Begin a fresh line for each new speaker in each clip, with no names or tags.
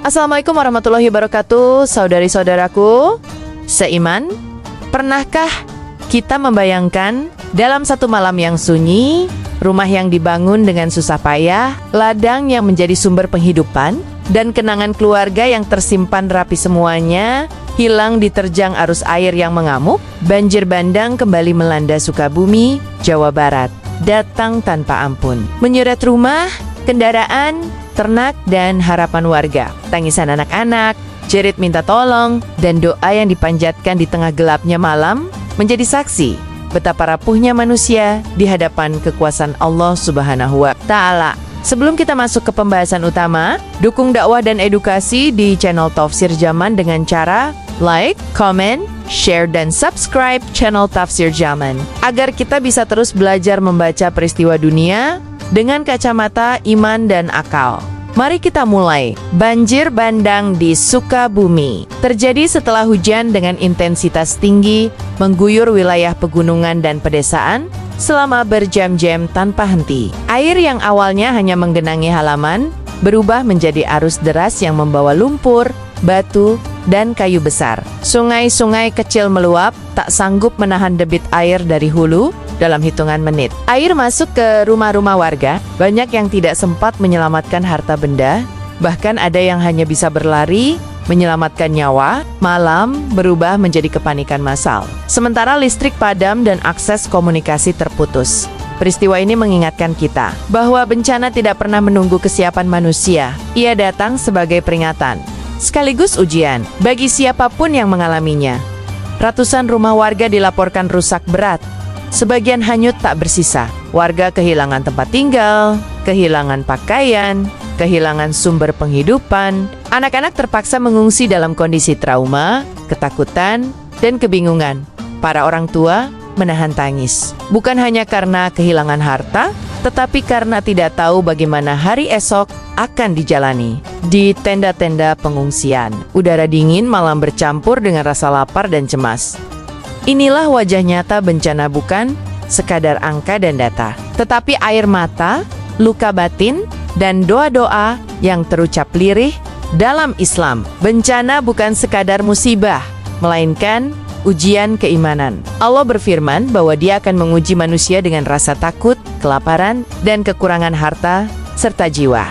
Assalamualaikum warahmatullahi wabarakatuh, saudari-saudaraku seiman. Pernahkah kita membayangkan dalam satu malam yang sunyi, rumah yang dibangun dengan susah payah, ladang yang menjadi sumber penghidupan, dan kenangan keluarga yang tersimpan rapi semuanya, hilang diterjang arus air yang mengamuk? Banjir bandang kembali melanda Sukabumi, Jawa Barat, datang tanpa ampun, menyeret rumah, kendaraan, ternak, dan harapan warga. Tangisan anak-anak, jerit minta tolong, dan doa yang dipanjatkan di tengah gelapnya malam menjadi saksi betapa rapuhnya manusia di hadapan kekuasaan Allah Subhanahu wa Ta'ala. Sebelum kita masuk ke pembahasan utama, dukung dakwah dan edukasi di channel Tafsir Zaman dengan cara like, comment, share, dan subscribe channel Tafsir Zaman agar kita bisa terus belajar membaca peristiwa dunia dengan kacamata iman dan akal. Mari kita mulai. Banjir bandang di Sukabumi terjadi setelah hujan dengan intensitas tinggi mengguyur wilayah pegunungan dan pedesaan selama berjam-jam tanpa henti. Air yang awalnya hanya menggenangi halaman berubah menjadi arus deras yang membawa lumpur, batu, dan kayu besar. Sungai-sungai kecil meluap, tak sanggup menahan debit air dari hulu dalam hitungan menit. Air masuk ke rumah-rumah warga, banyak yang tidak sempat menyelamatkan harta benda, bahkan ada yang hanya bisa berlari, menyelamatkan nyawa. Malam berubah menjadi kepanikan massal. Sementara listrik padam dan akses komunikasi terputus. Peristiwa ini mengingatkan kita bahwa bencana tidak pernah menunggu kesiapan manusia. Ia datang sebagai peringatan, sekaligus ujian bagi siapapun yang mengalaminya. Ratusan rumah warga dilaporkan rusak berat. Sebagian hanyut tak bersisa. Warga kehilangan tempat tinggal, kehilangan pakaian, kehilangan sumber penghidupan. Anak-anak terpaksa mengungsi dalam kondisi trauma, ketakutan, dan kebingungan. Para orang tua menahan tangis. Bukan hanya karena kehilangan harta, tetapi karena tidak tahu bagaimana hari esok akan dijalani. Di tenda-tenda pengungsian, udara dingin malam bercampur dengan rasa lapar dan cemas. Inilah wajah nyata bencana, bukan sekadar angka dan data, tetapi air mata, luka batin, dan doa-doa yang terucap lirih dalam Islam. Bencana bukan sekadar musibah, melainkan ujian keimanan. Allah berfirman bahwa Dia akan menguji manusia dengan rasa takut, kelaparan, dan kekurangan harta, serta jiwa.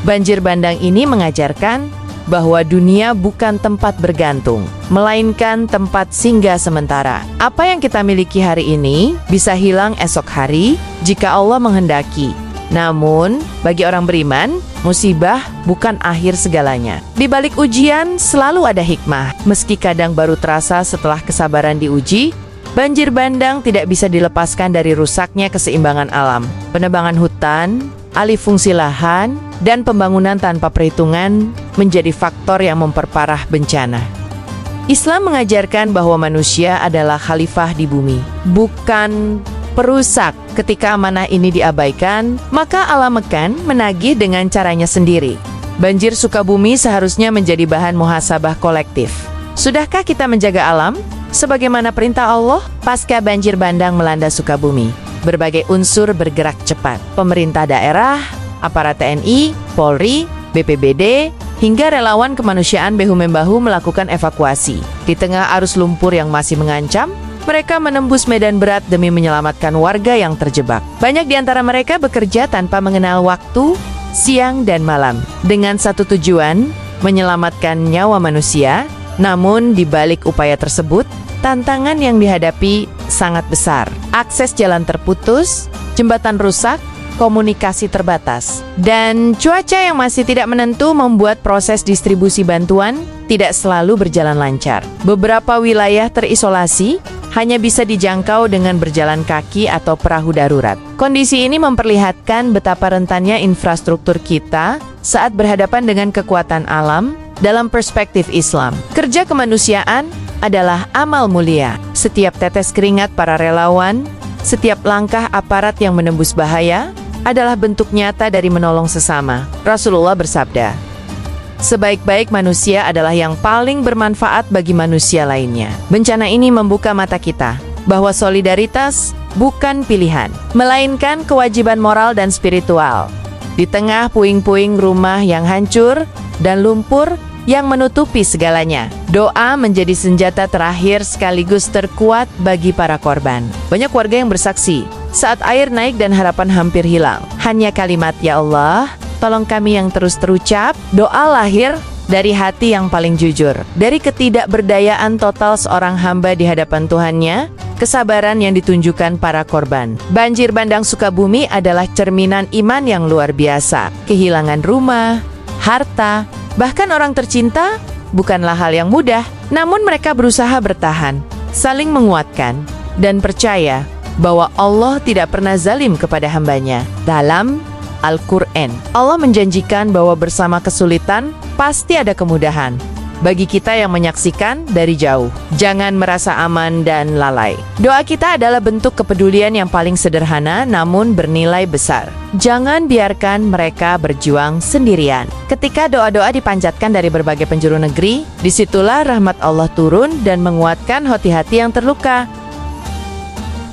Banjir bandang ini mengajarkan bahwa dunia bukan tempat bergantung, melainkan tempat singgah sementara. Apa yang kita miliki hari ini bisa hilang esok hari jika Allah menghendaki. Namun, bagi orang beriman, musibah bukan akhir segalanya. Di balik ujian selalu ada hikmah. Meski kadang baru terasa setelah kesabaran diuji, banjir bandang tidak bisa dilepaskan dari rusaknya keseimbangan alam. Penebangan hutan, alih fungsi lahan, dan pembangunan tanpa perhitungan menjadi faktor yang memperparah bencana. Islam mengajarkan bahwa manusia adalah khalifah di bumi, bukan perusak. Ketika amanah ini diabaikan, maka alam akan menagih dengan caranya sendiri. Banjir Sukabumi seharusnya menjadi bahan muhasabah kolektif. Sudahkah kita menjaga alam sebagaimana perintah Allah? Pasca banjir bandang melanda Sukabumi, berbagai unsur bergerak cepat. Pemerintah daerah, aparat TNI, Polri, BPBD, hingga relawan kemanusiaan bahu-membahu melakukan evakuasi. Di tengah arus lumpur yang masih mengancam, mereka menembus medan berat demi menyelamatkan warga yang terjebak. Banyak di antara mereka bekerja tanpa mengenal waktu, siang dan malam, dengan satu tujuan, menyelamatkan nyawa manusia. Namun di balik upaya tersebut, tantangan yang dihadapi sangat besar. Akses jalan terputus, jembatan rusak, komunikasi terbatas, dan cuaca yang masih tidak menentu membuat proses distribusi bantuan tidak selalu berjalan lancar. Beberapa wilayah terisolasi, hanya bisa dijangkau dengan berjalan kaki atau perahu darurat. Kondisi ini memperlihatkan betapa rentannya infrastruktur kita saat berhadapan dengan kekuatan alam. Dalam perspektif Islam, kerja kemanusiaan adalah amal mulia. Setiap tetes keringat para relawan, setiap langkah aparat yang menembus bahaya adalah bentuk nyata dari menolong sesama. Rasulullah bersabda, sebaik-baik manusia adalah yang paling bermanfaat bagi manusia lainnya. Bencana ini membuka mata kita bahwa solidaritas bukan pilihan, melainkan kewajiban moral dan spiritual. Di tengah puing-puing rumah yang hancur, dan lumpur yang menutupi segalanya. Doa menjadi senjata terakhir sekaligus terkuat bagi para korban. Banyak warga yang bersaksi, saat air naik dan harapan hampir hilang, hanya kalimat "Ya Allah, tolong kami" yang terus terucap. Doa lahir dari hati yang paling jujur, dari ketidakberdayaan total seorang hamba di hadapan Tuhannya, kesabaran yang ditunjukkan para korban. Banjir bandang Sukabumi adalah cerminan iman yang luar biasa. Kehilangan rumah, harta, bahkan orang tercinta bukanlah hal yang mudah. Namun mereka berusaha bertahan, saling menguatkan, dan percaya bahwa Allah tidak pernah zalim kepada hambanya. Dalam Al-Quran, Allah menjanjikan bahwa bersama kesulitan pasti ada kemudahan. Bagi kita yang menyaksikan dari jauh, jangan merasa aman dan lalai. Doa kita adalah bentuk kepedulian yang paling sederhana namun bernilai besar. Jangan biarkan mereka berjuang sendirian. Ketika doa-doa dipanjatkan dari berbagai penjuru negeri, disitulah rahmat Allah turun dan menguatkan hati-hati yang terluka.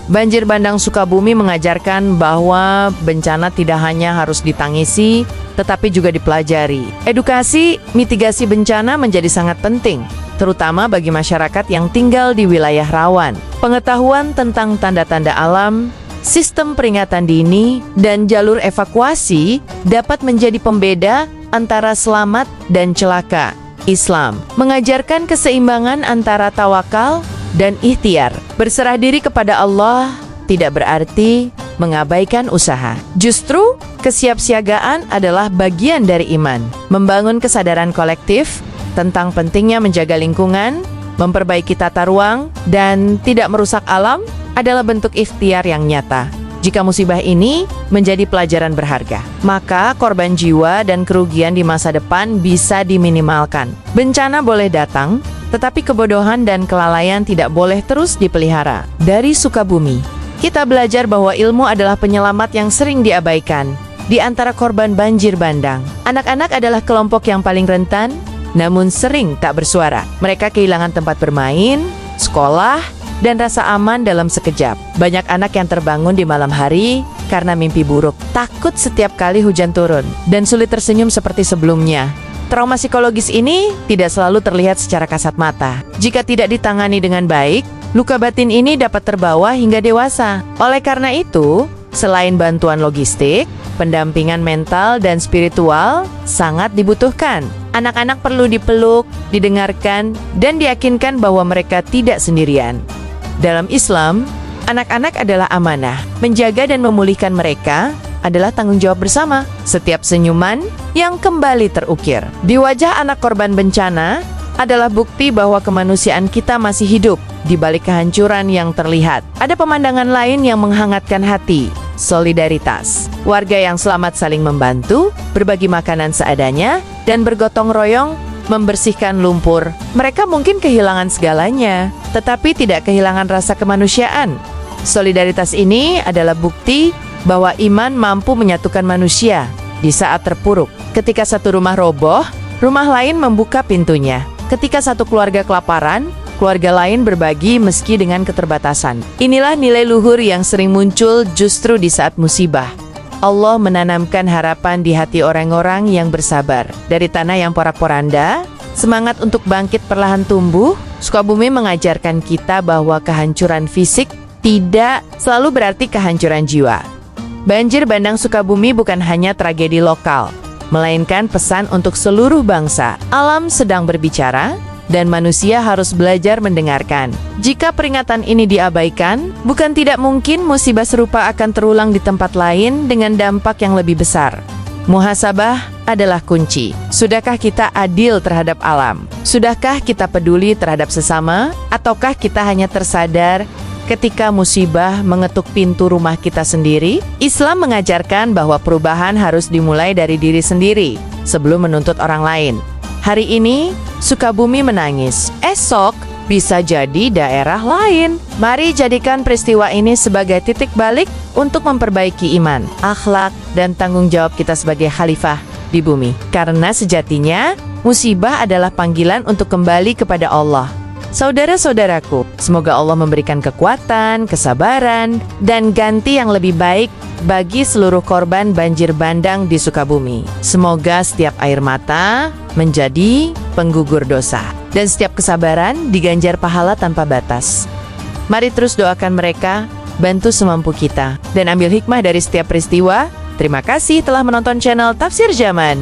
Banjir bandang Sukabumi mengajarkan bahwa bencana tidak hanya harus ditangisi, tetapi juga dipelajari. Edukasi mitigasi bencana menjadi sangat penting, terutama bagi masyarakat yang tinggal di wilayah rawan. Pengetahuan tentang tanda-tanda alam, sistem peringatan dini, dan jalur evakuasi dapat menjadi pembeda antara selamat dan celaka. Islam mengajarkan keseimbangan antara tawakal dan ikhtiar. Berserah diri kepada Allah tidak berarti mengabaikan usaha. Justru, kesiapsiagaan adalah bagian dari iman. Membangun kesadaran kolektif tentang pentingnya menjaga lingkungan, memperbaiki tata ruang, dan tidak merusak alam adalah bentuk ikhtiar yang nyata. Jika musibah ini menjadi pelajaran berharga, maka korban jiwa dan kerugian di masa depan bisa diminimalkan. Bencana boleh datang, tetapi kebodohan dan kelalaian tidak boleh terus dipelihara. Dari Sukabumi, kita belajar bahwa ilmu adalah penyelamat yang sering diabaikan. Di antara korban banjir bandang, anak-anak adalah kelompok yang paling rentan, namun sering tak bersuara. Mereka kehilangan tempat bermain, sekolah, dan rasa aman dalam sekejap. Banyak anak yang terbangun di malam hari karena mimpi buruk, takut setiap kali hujan turun, dan sulit tersenyum seperti sebelumnya. Trauma psikologis ini tidak selalu terlihat secara kasat mata. Jika tidak ditangani dengan baik, luka batin ini dapat terbawa hingga dewasa. Oleh karena itu, selain bantuan logistik, pendampingan mental dan spiritual sangat dibutuhkan. Anak-anak perlu dipeluk, didengarkan, dan diyakinkan bahwa mereka tidak sendirian. Dalam Islam, anak-anak adalah amanah. Menjaga dan memulihkan mereka adalah tanggung jawab bersama. Setiap senyuman yang kembali terukir di wajah anak korban bencana adalah bukti bahwa kemanusiaan kita masih hidup di balik kehancuran yang terlihat. Ada pemandangan lain yang menghangatkan hati, solidaritas. Warga yang selamat saling membantu, berbagi makanan seadanya, dan bergotong royong membersihkan lumpur. Mereka mungkin kehilangan segalanya, tetapi tidak kehilangan rasa kemanusiaan. Solidaritas ini adalah bukti bahwa iman mampu menyatukan manusia di saat terpuruk. Ketika satu rumah roboh, rumah lain membuka pintunya. Ketika satu keluarga kelaparan, keluarga lain berbagi meski dengan keterbatasan. Inilah nilai luhur yang sering muncul justru di saat musibah. Allah menanamkan harapan di hati orang-orang yang bersabar. Dari tanah yang porak-poranda, semangat untuk bangkit perlahan tumbuh. Sukabumi mengajarkan kita bahwa kehancuran fisik tidak selalu berarti kehancuran jiwa. Banjir bandang Sukabumi bukan hanya tragedi lokal, melainkan pesan untuk seluruh bangsa. Alam sedang berbicara, dan manusia harus belajar mendengarkan. Jika peringatan ini diabaikan, bukan tidak mungkin musibah serupa akan terulang di tempat lain dengan dampak yang lebih besar. Muhasabah adalah kunci. Sudahkah kita adil terhadap alam? Sudahkah kita peduli terhadap sesama? Ataukah kita hanya tersadar ketika musibah mengetuk pintu rumah kita sendiri? Islam mengajarkan bahwa perubahan harus dimulai dari diri sendiri sebelum menuntut orang lain. Hari ini, Sukabumi menangis. Esok, bisa jadi daerah lain. Mari jadikan peristiwa ini sebagai titik balik untuk memperbaiki iman, akhlak, dan tanggung jawab kita sebagai khalifah di bumi. Karena sejatinya, musibah adalah panggilan untuk kembali kepada Allah. Saudara-saudaraku, semoga Allah memberikan kekuatan, kesabaran, dan ganti yang lebih baik bagi seluruh korban banjir bandang di Sukabumi. Semoga setiap air mata menjadi penggugur dosa, dan setiap kesabaran diganjar pahala tanpa batas. Mari terus doakan mereka, bantu semampu kita, dan ambil hikmah dari setiap peristiwa. Terima kasih telah menonton channel Tafsir Zaman.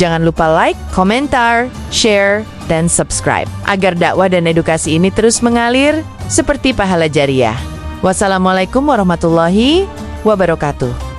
Jangan lupa like, komentar, share, dan subscribe agar dakwah dan edukasi ini terus mengalir seperti pahala jariah. Wassalamualaikum warahmatullahi wabarakatuh.